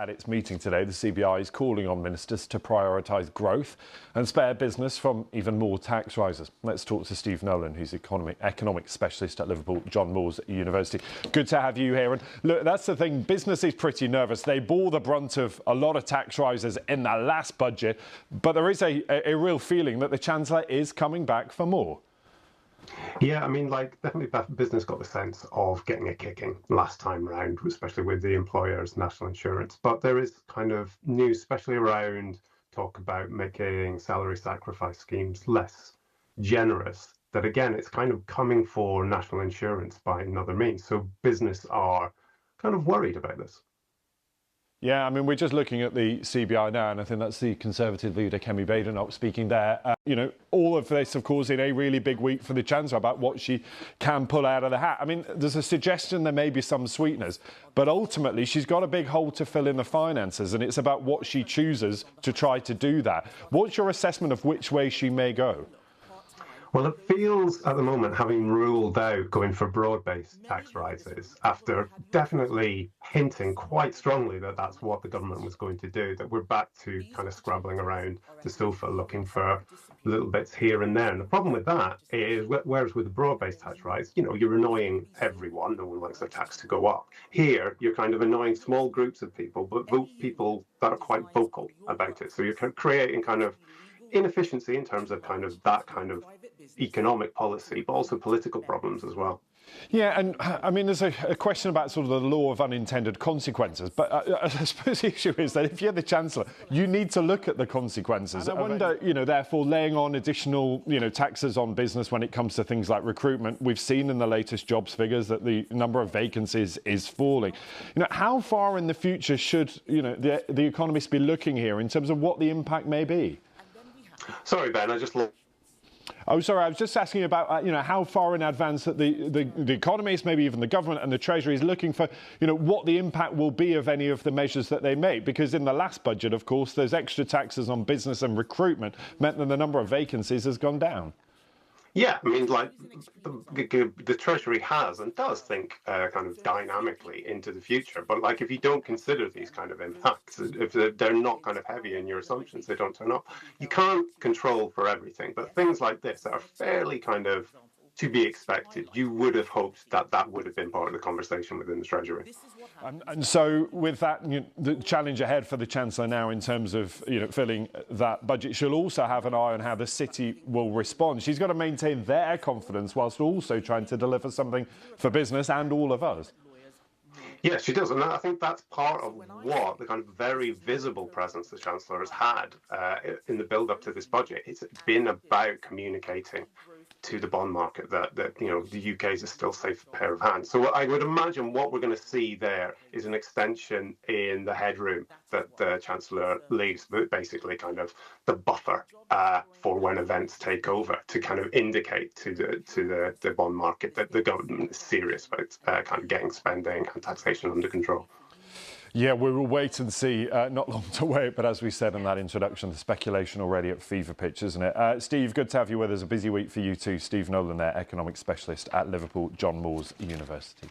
at its meeting today, the CBI is calling on ministers to prioritise growth and spare business from even more tax rises. Let's talk to Steve Nolan, who's economic specialist at Liverpool John Moores University. Good to have you here. And look, that's the thing, business is pretty nervous. They bore the brunt of a lot of tax rises in the last budget, but there is a real feeling that the Chancellor is coming back for more. Yeah, I mean, definitely business got the sense of getting a kicking last time round, especially with the employer's national insurance. But there is kind of news, especially around talk about making salary sacrifice schemes less generous, that again, it's kind of coming for national insurance by another means. So business are kind of worried about this. Yeah, I mean, we're just looking at the CBI now, and I think that's the Conservative leader, Kemi Badenoch, speaking there. All of this, of course, in a really big week for the Chancellor about what she can pull out of the hat. I mean, there's a suggestion there may be some sweeteners, but ultimately she's got a big hole to fill in the finances, and it's about what she chooses to try to do that. What's your assessment of which way she may go? Well, it feels at the moment, having ruled out going for broad-based tax rises, after definitely hinting quite strongly that that's what the government was going to do, that we're back to kind of scrabbling around the sofa looking for little bits here and there. And the problem with that is, whereas with the broad-based tax rise, you're annoying everyone. No one wants their tax to go up. Here, you're kind of annoying small groups of people, but people that are quite vocal about it. So you're creating kind of inefficiency in terms of that kind of economic policy, but also political problems as well. Yeah, and I mean, there's a question about sort of the law of unintended consequences, but I suppose the issue is that if you're the Chancellor, you need to look at the consequences. And I wonder, therefore, laying on additional, taxes on business when it comes to things like recruitment. We've seen in the latest jobs figures that the number of vacancies is falling. How far in the future should, the economists be looking here in terms of what the impact may be? Sorry, Ben, Oh, sorry, I was just asking about, how far in advance that the economists, maybe even the government and the Treasury is looking for, what the impact will be of any of the measures that they make. Because in the last budget, of course, those extra taxes on business and recruitment meant that the number of vacancies has gone down. Yeah, I mean, the Treasury has and does think kind of dynamically into the future. But if you don't consider these kind of impacts, if they're not kind of heavy in your assumptions, they don't turn up. You can't control for everything. But things like this that are fairly kind of to be expected, you would have hoped that would have been part of the conversation within the Treasury. And so with that, the challenge ahead for the Chancellor now in terms of, filling that budget, she'll also have an eye on how the city will respond. She's got to maintain their confidence whilst also trying to deliver something for business and all of us. Yes, she does. And I think that's part of what the kind of very visible presence the Chancellor has had in the build-up to this budget. It's been about communicating to the bond market that the UK is a still safe pair of hands. So I would imagine what we're going to see there is an extension in the headroom that the Chancellor leaves, basically kind of the buffer for when events take over, to kind of indicate to the bond market that the government is serious about kind of getting spending and taxation under control. Yeah, we will wait and see. Not long to wait, but as we said in that introduction, the speculation already at fever pitch, isn't it? Steve, good to have you with us. A busy week for you too. Steve Nolan there, economic specialist at Liverpool John Moores University.